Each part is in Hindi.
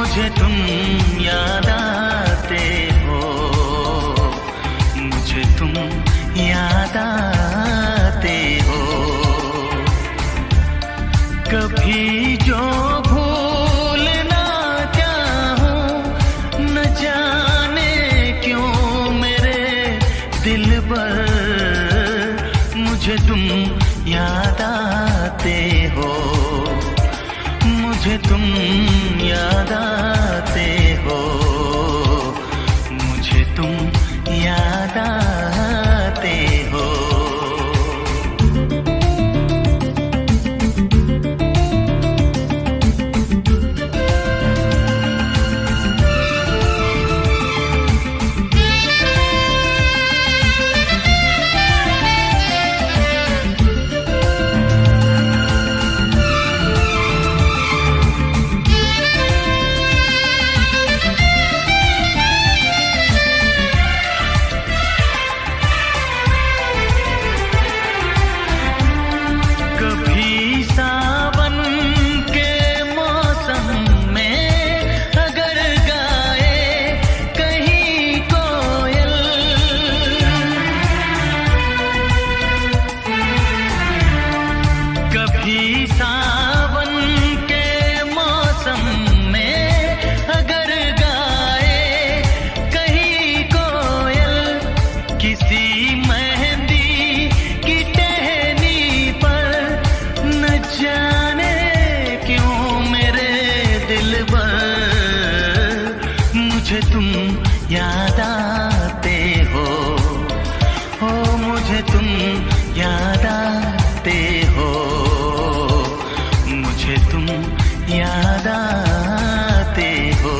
मुझे तुम याद आते हो, मुझे तुम याद आते हो। कभी जो भूल ना चाहूं, न जाने क्यों मेरे दिल पर मुझे तुम याद आते हो, मुझे तुम याद आते हो, मुझे तुम याद आते हो। सावन के मौसम में अगर गाए कहीं कोयल, किसी मेहंदी की टहनी पर, न जाने क्यों मेरे दिल पर मुझे तुम याद आते हो, मुझे तुम याद आते हो, मुझे तुम याद आते हो।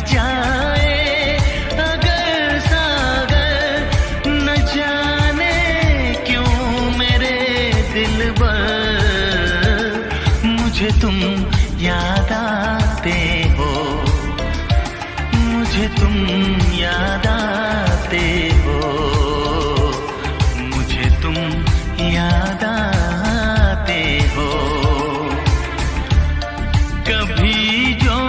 जाए अगर सागर, न जाने क्यों मेरे दिल पर मुझे तुम याद आते हो, मुझे तुम याद आते हो, मुझे तुम याद आते हो। कभी जो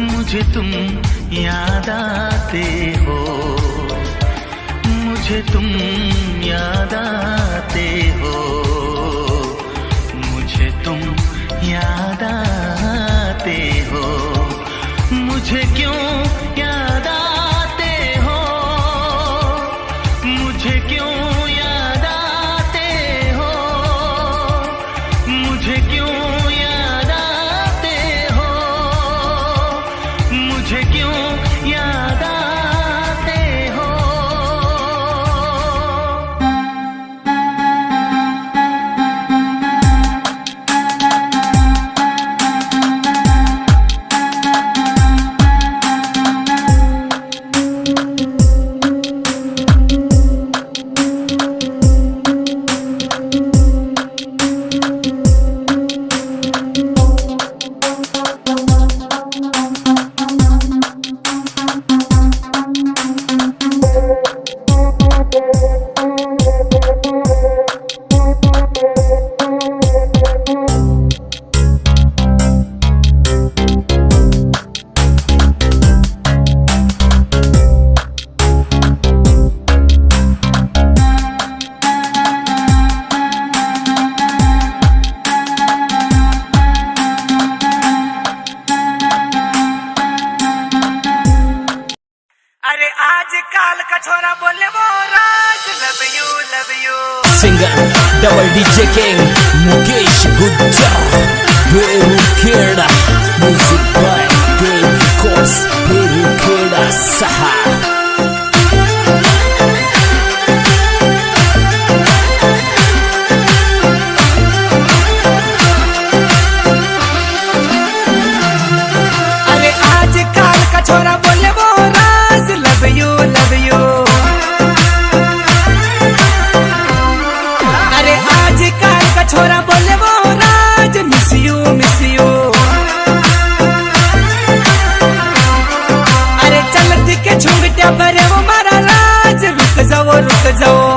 मुझे तुम याद आते हो, मुझे तुम याद आते हो, मुझे तुम याद आते हो। मुझे क्यों याद आते हो, मुझे क्यों याद आते हो, मुझे क्यों याद आते हो, मुझे क्यों याद आते हो। DJ King Mukesh Gujjar Berukeda Music by Dave Kos Berukeda Saha छोरा बोले वो राज लव यू अरे आज काल का छोरा बोले वो राज मिस यू अरे चलती के झुंगटिया भरे वो मारा राज रुक जाओ